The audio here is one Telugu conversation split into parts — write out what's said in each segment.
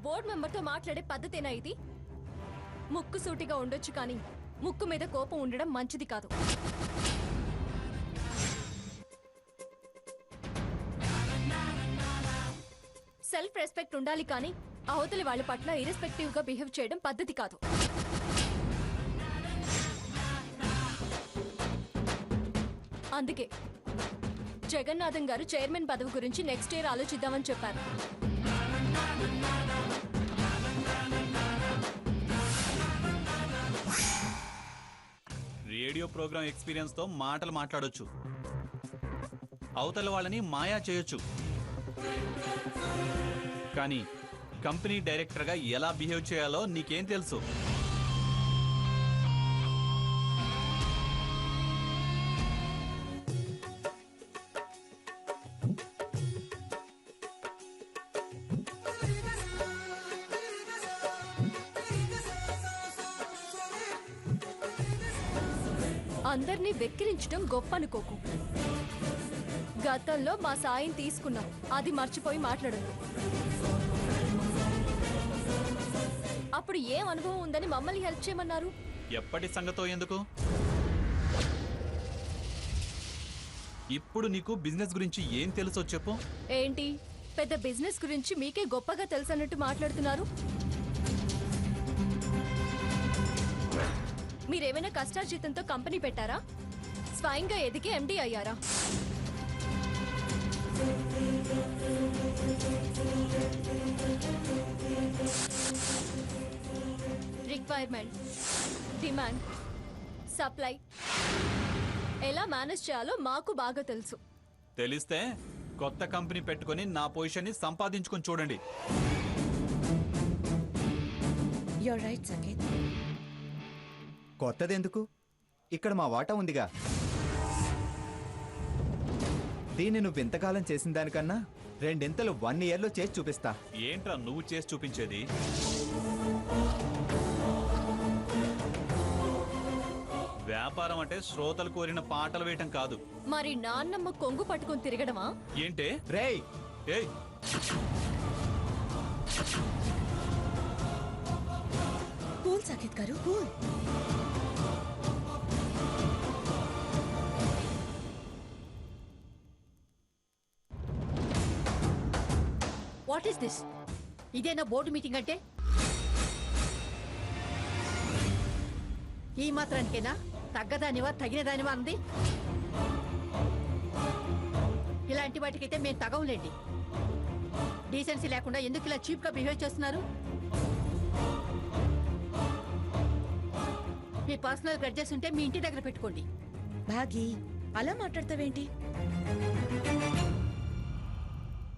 బోర్డు మెంబర్తో మాట్లాడే పద్ధతేనా ఇది? ముక్కు సూటిగా ఉండొచ్చు కానీ ముక్కు మీద కోపం ఉండడం మంచిది కాదు. సెల్ఫ్ రెస్పెక్ట్ ఉండాలి కానీ అవతలి వాళ్ళ పట్ల ఇర్రెస్పెక్టివ్ గా బిహేవ్ చేయడం పద్ధతి కాదు. అందుకే జగన్నాథం గారు చైర్మన్ పదవి గురించి నెక్స్ట్ ఇయర్ ఆలోచిద్దామని చెప్పారు. రేడియో ప్రోగ్రామ్ ఎక్స్పీరియన్స్ తో మాటలు మాట్లాడొచ్చు, అవతల వాళ్ళని మాయా చేయొచ్చు, కానీ కంపెనీ డైరెక్టర్ గా ఎలా బిహేవ్ చేయాలో నీకేం తెలుసు? అందర్నీ వెక్కిరించడం గొప్ప అనుకోకు. గతంలో మా సాయం తీసుకున్నాం, అది మర్చిపోయి మాట్లాడదు. అప్పుడు ఏం అనుభవం ఉందని మమ్మల్ని హెల్ప్ చేయమన్నారు? ఎప్పటి సంగతో ఎందుకు? ఇప్పుడు నీకు బిజినెస్ గురించి ఏం తెలుసో చెప్పు. ఏంటి పెద్ద బిజినెస్ గురించి మీకే గొప్పగా తెలుసన్నట్టు మాట్లాడుతున్నారు? మీరేమైనా కష్టార్జితంతో కంపెనీ పెట్టారా? స్వయంగా ఎదిగి ఎండీ అయ్యారా? రిక్వైర్మెంట్, డిమాండ్, సప్లై ఎలా మేనేజ్ చేయాలో మాకు బాగా తెలుసు. తెలిస్తే కొత్త కంపెనీ పెట్టుకొని నా పొజిషన్ ని సంపాదించుకొని చూడండి. Your right Sangeet. కొత్తదెందుకు? ఇక్కడ మా వాటా ఉందిగా. దీన్ని నువ్వు ఇంతకాలం చేసిన దానికన్నా రెండింతలు 1 yearలో చేసి చూపిస్తా. ఏంట్రా నువ్వు చేసి చూపించేది? వ్యాపారం అంటే శ్రోతలు కోరిన పాటలు వేయటం కాదు. మరి నాన్నమ్మ కొంగు పట్టుకొని తిరగడమా? ఏంటే రేయ్, ఏయ్, కూల్ సంగీత్ గారు, కూల్. What is this? ఇదేనా బోర్డు మీటింగ్ అంటే? ఈ మాత్రానికేనా తగ్గదానివా తగినదానివా అంది? ఇలాంటి వాటికైతే మేము తగవులేండి. డీసెన్సీ లేకుండా ఎందుకు ఇలా చీప్ గా బిహేవ్ చేస్తున్నారు? మీ పర్సనల్ గ్రడ్జెస్ ఉంటే మీ ఇంటి దగ్గర పెట్టుకోండి. భాగి, అలా మాట్లాడతావేంటి?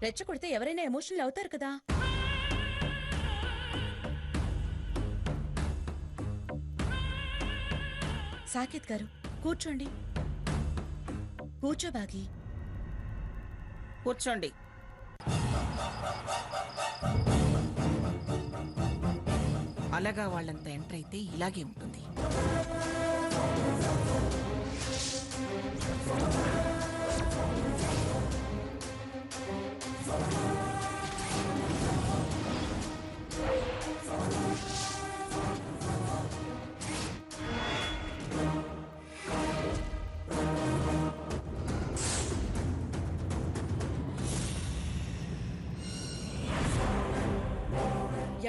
రెచ్చగొడితే ఎవరైనా ఎమోషనల్ అవుతారు కదా. సాకేత్ గారు కూర్చోండి. కూర్చో భాగి. కూర్చోండి. అలాగా వాళ్ళంతా ఎంటర్ అయితే ఇలాగే ఉంటుంది.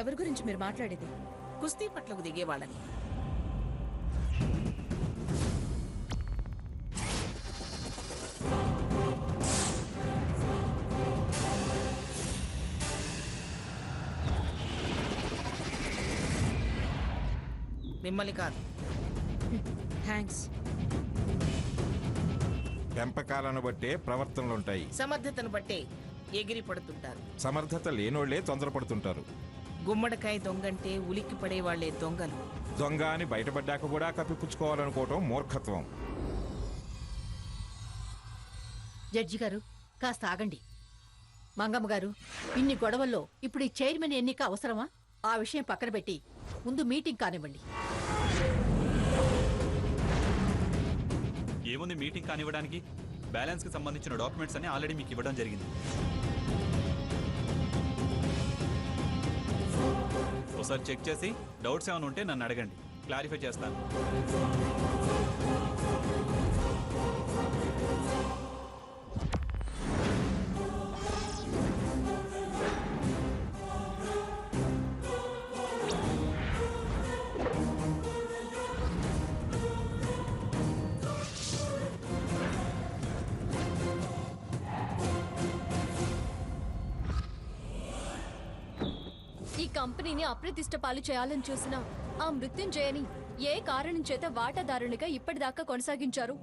ఎవరి గురించి మీరు మాట్లాడేది? కుస్తీ పట్లకు దిగేవాళ్ళని. మిమ్మల్ని కాదు. థ్యాంక్స్. పెంపకాలను బట్టే ప్రవర్తనలుంటాయి, సమర్థతను బట్టే ఎగిరి పడుతుంటారు. సమర్థత లేనోళ్లే తొందరపడుతుంటారు. గుమ్మడికాయ దొంగంటే ఉలిక్కి పడేవాళ్లే దొంగలు. దొంగ అని బయటపడ్డాక కూడా కప్పిపుచ్చుకోవాలనుకోవటం మూర్ఖత్వం. జడ్జి గారు కాస్త ఆగండి. మంగమ్మ గారు, ఇన్ని గొడవల్లో ఇప్పుడు ఈ చైర్మన్ ఎన్నిక అవసరమా? ఆ విషయం పక్కన పెట్టి ముందు మీటింగ్ కానివ్వండి. ఏముంది మీటింగ్ కానివ్వడానికి? బ్యాలెన్స్ కి సంబంధించిన డాక్యుమెంట్స్ అన్ని ఆల్రెడీ మీకు ఇవ్వడం జరిగింది. ఒకసారి చెక్ చేసి డౌట్స్ ఏమైనా ఉంటే నన్ను అడగండి, క్లారిఫై చేస్తాను. ఈ కంపెనీని అప్రతిష్ట పాలు చేయాలని చూసిన ఆ మృత్యుంజయని ఏ కారణం చేత వాటాదారునిగా ఇప్పటిదాకా కొనసాగించారు?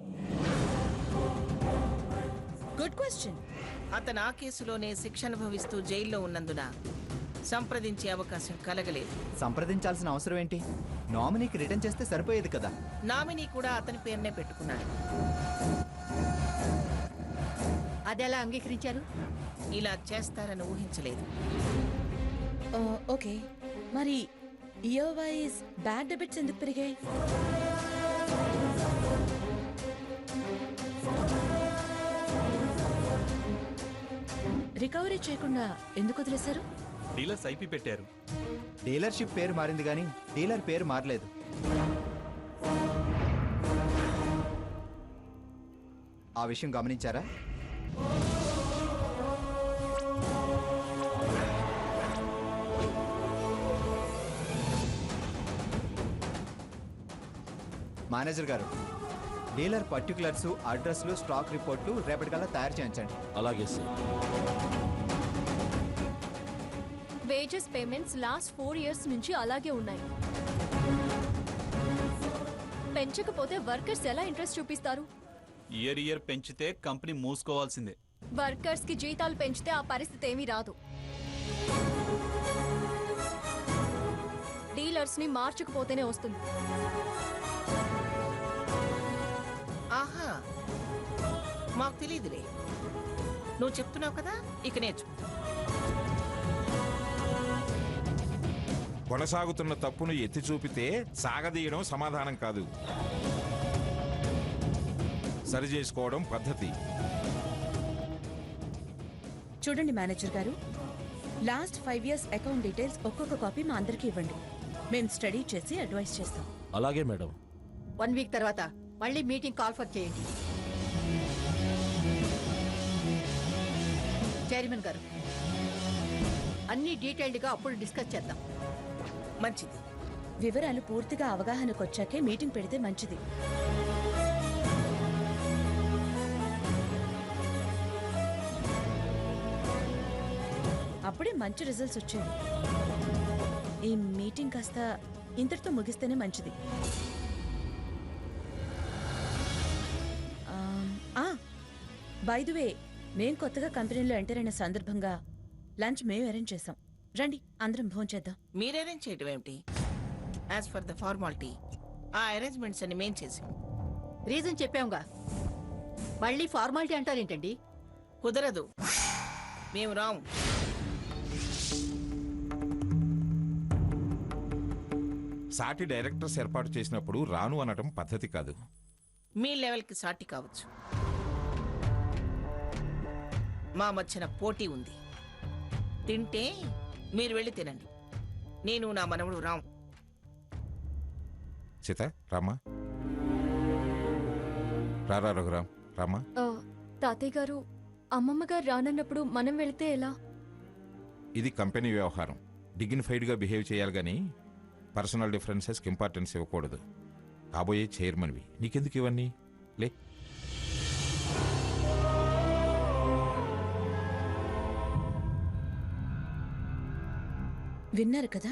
Good question. అతను ఆ కేసులోనే శిక్ష అనుభవిస్తూ జైల్లో ఉన్నందున సంప్రదించే అవకాశం కలగలేదు. సంప్రదించాల్సిన అవసరం ఏంటి? నామినీకి రిటర్న్ చేస్తే సరిపోయేది కదా. నామినీ కూడా అతని పేరునే పెట్టుకున్నాడు. అదెలా అంగీకరించారు? ఇలా చేస్తారని ఊహించలేదు. ఓకే, మరి ఇయర్ వైజ్ బ్యాడ్ డెబిట్స్ ఎందుకు పెరిగాయి? రికవరీ చేయకుండా ఎందుకు వదిలేశారు? డీలర్స్ ఐపీ పెట్టారు. డీలర్షిప్ పేరు మారింది కానీ డీలర్ పేరు మారలేదు. ఆ విషయం గమనించారా? మేనేజర్ గారు, డీలర్ పర్టికులర్స్, అడ్రస్లు, స్టాక్ రిపోర్ట్లు రేపటికల్లా తయారు చేయించండి. అలాగే sir. Wages payments last 4 years నుంచి అలాగే ఉన్నాయి. పెంచకపోతే వర్కర్స్ ఎలా ఇంట్రెస్ట్ చూపిస్తారు? ఇయర్ పెంచితే కంపెనీ మూసుకోవాల్సిందే. వర్కర్స్ కి జీతాలు పెంచితే ఆ పరిస్థితి ఏమీ రాదు. డీలర్స్ ని మార్చకపోతేనే వస్తుంది. ఆహా, మాకు తెలియదులే. నువ్వు చెప్తున్నావు కదా, ఇక నేర్చుకో. కొనసాగుతున్న తప్పును ఎత్తి చూపితే సాగదీయడం సమాధానం కాదు, సరి చేసుకోవడం పద్ధతి. చూడండి మేనేజర్ గారు, లాస్ట్ 5 years అకౌంట్ డీటెయిల్స్ ఒక్కొక్క కాపీ మా అందరికీ ఇవ్వండి. మేము స్టడీ చేసి అడ్వైస్ చేస్తాం. అలాగే మేడం. 1 week తర్వాత మళ్ళీ మీటింగ్ కాల్ ఫర్ చేయండి. చైర్మన్ గారు, అన్ని డీటెయిల్డ్గా అప్పుడు డిస్కస్ చేద్దాం. మంచిది. వివరాలు పూర్తిగా అవగాహనకు వచ్చాకే మీటింగ్ పెడితే మంచిది. అప్పుడే మంచి రిజల్ట్స్ వచ్చేవి. ఈ మీటింగ్ కాస్త ఇంతటితో ముగిస్తేనే మంచిది. బై ది వే, నేను కొత్తగా కంపెనీలో ఎంటర్ అయిన సందర్భంగా లంచ్ మేము అరేంజ్ చేసాం. రండి, అందరం భోంచేద్దాం. మీరు అరేంజ్ చేయటం ఏమిటి? యాజ్ ఫర్ ద ఫార్మాలిటీ, ఆ అరేంజ్మెంట్స్ అన్ని మేం చేసాం. రీజన్ చెప్పాంగా, మళ్ళీ ఫార్మాలిటీ అంటారేంటండి? కుదరదు, మేము రాము. సాటి డైరెక్టర్స్ ఏర్పాటు చేసినప్పుడు రాను అనటం పద్ధతి కాదు. మీ లెవెల్కి సాటి కావచ్చు, మా మధ్యన పోటీ ఉంది. తింటే మీరు వెళ్ళి తినండి, నేను నా మనవడు రాము. సీత, రామా. రారా రఘురాం, రామా. తాతయ్య గారు, అమ్మమ్మ గారు రానన్నప్పుడు మనం వెళితే ఎలా? ఇది కంపెనీ వ్యవహారం, డిగ్నిఫైడ్గా బిహేవ్ చేయాలి కానీ పర్సనల్ డిఫరెన్సెస్కి ఇంపార్టెన్స్ ఇవ్వకూడదు. కాబోయే చైర్మన్వి, నీకెందుకు ఇవన్నీ? లే. విన్నారు కదా,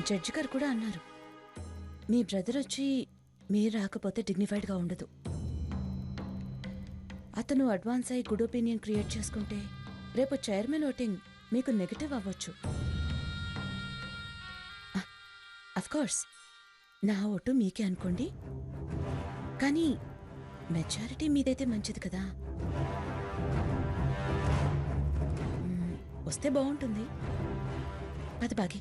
జడ్జి గారు కూడా అన్నారు, మీ బ్రదర్ వచ్చి మీరు రాకపోతే డిగ్నిఫైడ్గా ఉండదు. అతను అడ్వాన్స్ అయి గుడ్ ఒపీనియన్ క్రియేట్ చేసుకుంటే రేపు చైర్మన్ ఓటింగ్ మీకు నెగటివ్ అవ్వచ్చు. అఫ్కోర్స్ నా ఓటు మీకే అనుకోండి, కానీ మెజారిటీ మీదైతే మంచిది కదా. వస్తే బాగుంటుంది. పద బాగి.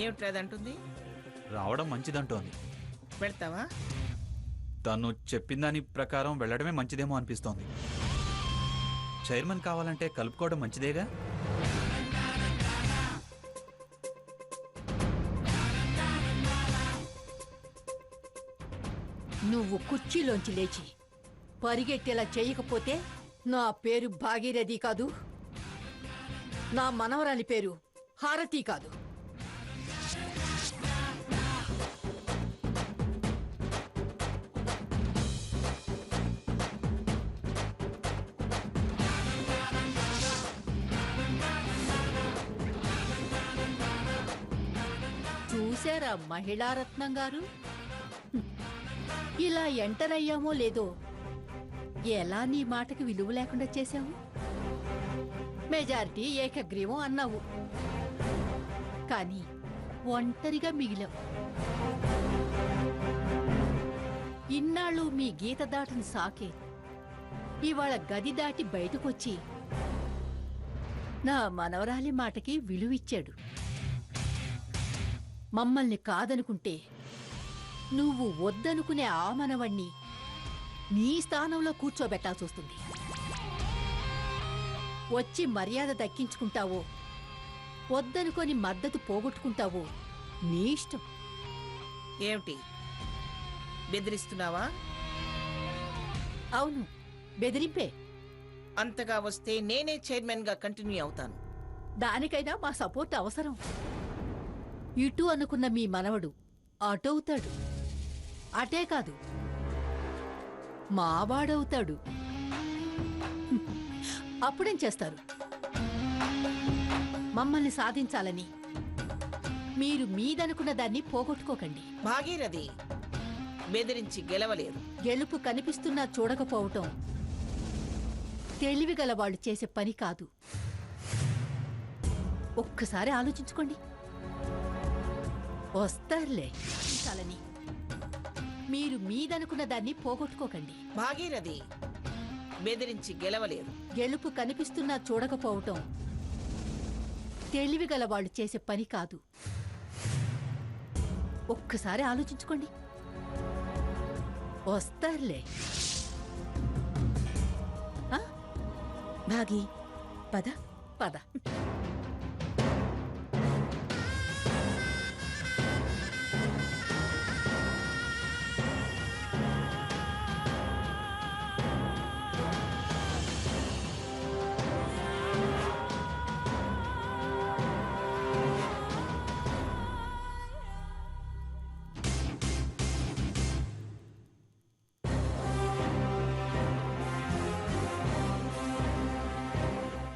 ఏమిట్రా అదంటుంది? రావడం మంచిదంటోంది. వెళ్తావా? తను చెప్పిన దాని ప్రకారం వెళ్ళడమే మంచిదేమో అనిపిస్తోంది. చైర్మన్ కావాలంటే కలుపుకోవడం మంచిదేగా. నువ్వు కుర్చీలోంచి లేచి పరిగెట్టేలా చేయకపోతే నా పేరు భాగీరథి కాదు, నా మనవరాలి పేరు హారతి కాదు. చూశారా మహిళారత్నం గారు? ఇలా ఎంటర్ అయ్యామో లేదో ఎలా నీ మాటకి విలువ లేకుండా చేశావు? మెజారిటీ ఏకగ్రీవం అన్నావు, కానీ ఒంటరిగా మిగిలావు. ఇన్నాళ్ళు మీ గీత దాటని సాకే ఇవాళ గది దాటి బయటకొచ్చి నా మనవరాలి మాటకి విలువిచ్చాడు. మమ్మల్ని కాదనుకుంటే నువ్వు వద్దనుకునే ఆ మనవణ్ణి నీ స్థానంలో కూర్చోబెట్టాల్సొస్తుంది. వచ్చి మర్యాద దక్కించుకుంటావో వద్దనుకొని మద్దతు పోగొట్టుకుంటావో నీ ఇష్టం. ఏమిటి బెదిరిస్తున్నావా? అవును, బెదిరింపే. అంతగా వస్తే నేనే చైర్మన్ గా కంటిన్యూ అవుతాను. దానికైనా మా సపోర్ట్ అవసరం. ఇటు అనుకున్న మీ మనవడు అటవుతాడు, అటే కాదు మావాడవుతాడు. అప్పుడేం చేస్తారు? మమ్మల్ని సాధించాలని మీరు మీదనుకున్న దాన్ని పోగొట్టుకోకండి. భాగీరథి బెదిరించి గెలవలేరు. గెలుపు కనిపిస్తున్నా చూడకపోవటం తెలివిగల వాళ్ళు చేసే పని కాదు. ఒక్కసారి ఆలోచించుకోండి. వస్తారులే చాలని మీరు మీదనుకున్న దాన్ని పోగొట్టుకోకండి. భాగీరథి బెదిరించి గెలవలేరు. గెలుపు కనిపిస్తున్నా చూడకపోవటం తెలివిగల వాళ్ళు చేసే పని కాదు. ఒక్కసారి ఆలోచించుకోండి. వస్తారులే. భాగి పద. పద.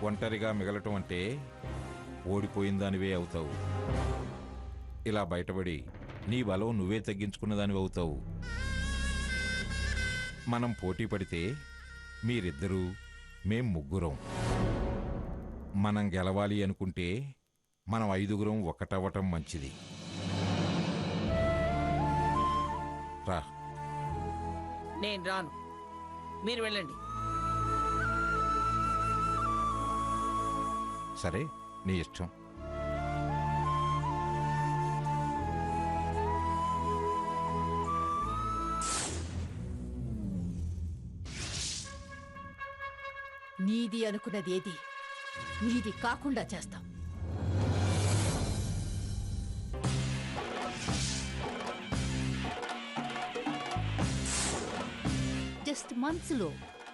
ఒంటరిగా మిగలటం అంటే ఓడిపోయిందానివే అవుతావు. ఇలా బయటపడి నీ బలం నువ్వే తగ్గించుకున్న దానివి అవుతావు. మనం పోటీ పడితే మీరిద్దరూ మేం ముగ్గురం. మనం గెలవాలి అనుకుంటే మనం 5గురం ఒకటవ్వటం మంచిది. రా. నేను రాను, మీరు వెళ్ళండి. సరే, నీ ఇష్టం. నీది అనుకున్నదేది నీది కాకుండా చేస్తాం. జస్ట్ మంత్స్లో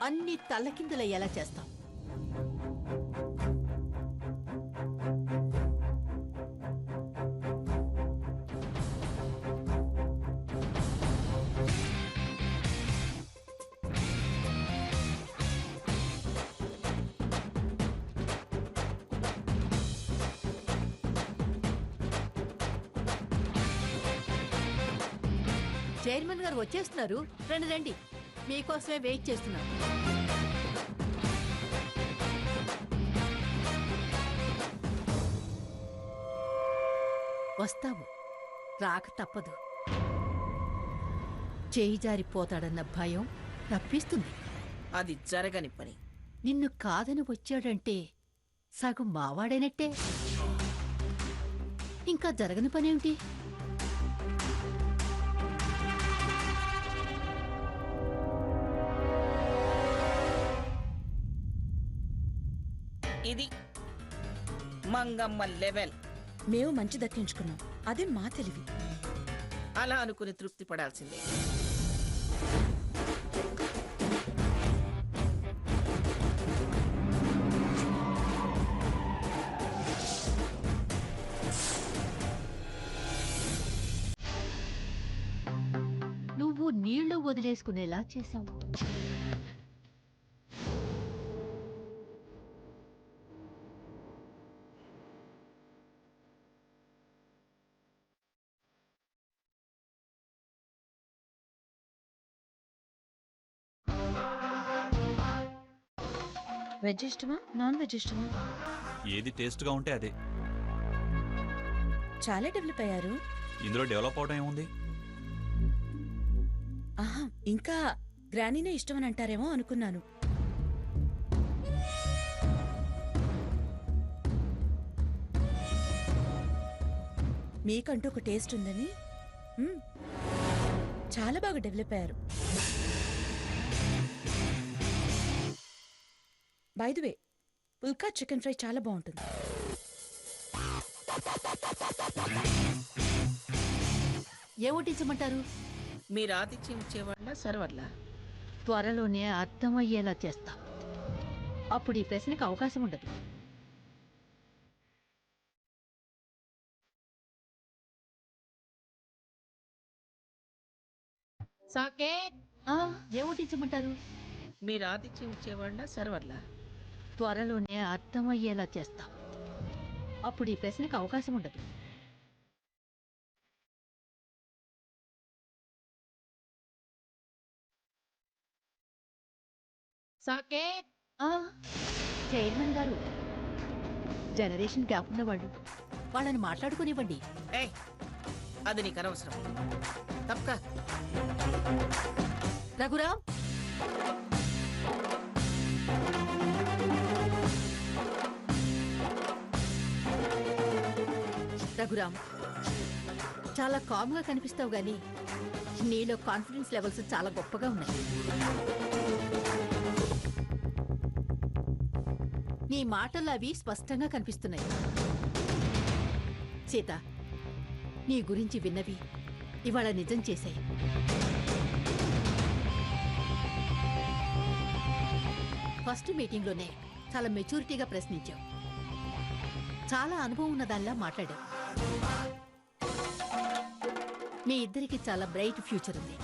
అన్ని తల్లకిందులయ్యేలా చేస్తాం. చైర్మన్ గారు వచ్చేస్తున్నారు. రండి రండి, మీకోసమే వెయిట్ చేస్తున్నాం. వస్తావు, రాక తప్పదు. చేయి జారిపోతాడన్న భయం తప్పిస్తుంది. అది జరగని పని. నిన్ను కాదని వచ్చాడంటే సగం మావాడైనట్టే. ఇంకా జరగని పనేమిటి? ఇది మంగమ్మ లెవెల్. మేము మంచి దక్కించుకున్నాం, అదే మా తెలివి. అలా అనుకుని తృప్తి పడాల్సిందే. నువ్వు నీళ్లు వదిలేసుకునేలా చేశావు. వెజ్ ఇష్టమా, నాన్ వెజ్ ఇష్టమా? ఏది టేస్ట్గా ఉంటే అదే. చాలా డెవలప్ అయ్యారు. ఇందులో డెవలప్ అవడం ఏముంది? ఆహా, ఇంకా గ్రానీనే ఇష్టమని అంటారేమో అనుకున్నాను. మీకంటూ ఒక టేస్ట్ ఉందని. చాలా బాగా డెవలప్ అయ్యారు. బై ది వే, పుల్కా చికెన్ ఫ్రై చాలా బాగుంటుంది. ఏ వడ్డించమంటారు? మీరు ఆతిథ్యం ఇచ్చేవాళ్ళ సర్వర్లా? త్వరలోనే అర్థమయ్యేలా చేస్తా. అప్పుడు ఈ ప్రశ్నకు అవకాశం ఉండదు. సాకేత్, ఏ వడ్డించమంటారు? మీరు ఆతిథ్యం ఇచ్చేవాళ్ళ సర్వర్లా? త్వరలోనే అర్థమయ్యేలా చేస్తా. అప్పుడు ఈ ప్రశ్నకు అవకాశం ఉండదు. సాకేత్, చైర్మన్ గారు, జనరేషన్ గ్యాప్ ఉన్నవాళ్ళు, వాళ్ళని మాట్లాడుకునివ్వండి. ఏయ్, అది నీకు అనవసరం. తప్పక. రఘురామ్, రఘురామ్, చాలా కామ్గా కనిపిస్తావు గానీ నీలో కాన్ఫిడెన్స్ లెవెల్స్ చాలా గొప్పగా ఉన్నాయి. నీ మాటలు అవి స్పష్టంగా కనిపిస్తున్నాయి. సీత, నీ గురించి విన్నవి ఇవాళ నిజం చేశాయి. ఫస్ట్ మీటింగ్లోనే చాలా మెచ్యూరిటీగా ప్రశ్నించావు. చాలా అనుభవం ఉన్న దానిలా మాట్లాడావు. మీ ఇద్దరికి చాలా బ్రైట్ ఫ్యూచర్ ఉంది.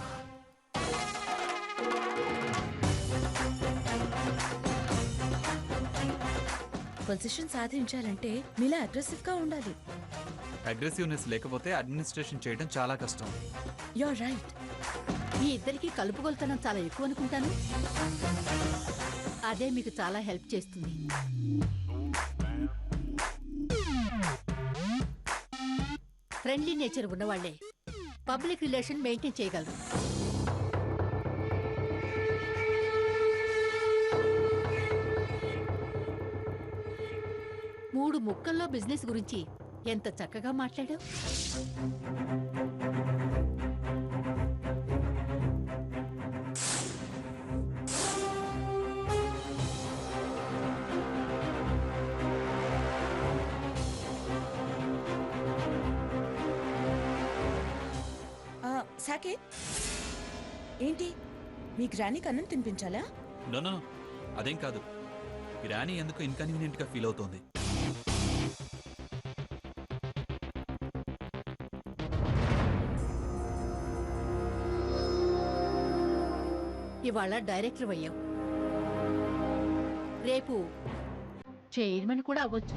పొజిషన్ సాధించాలంటే మీలా అగ్రెసివ్ గా ఉండాలి. అగ్రెసివ్నెస్ లేకపోతే అడ్మినిస్ట్రేషన్ చేయడం చాలా కష్టం. You're right. మీ ఇద్దరికి కలుపుగొలుతనం చాలా ఎక్కువ అనుకుంటాను. అదే మీకు చాలా హెల్ప్ చేస్తుంది. ఫ్రెండ్లీ నేచర్ ఉన్నవాళ్లే పబ్లిక్ రిలేషన్ మెయింటైన్ చేయగలరు. మూడు ముక్కల్లో బిజినెస్ గురించి ఎంత చక్కగా మాట్లాడావు. సాకేత్, ఏంటి మీ గ్రానీకి అన్నం తినిపించాలా? నో, అదేం కాదు. గ్రానీ ఎందుకు ఇన్కన్వీనియంట్ గా ఫీల్ అవుతోంది. ఇవాళ డైరెక్టర్ అయ్యావు, రేపు చైర్మన్ కూడా అవ్వచ్చు.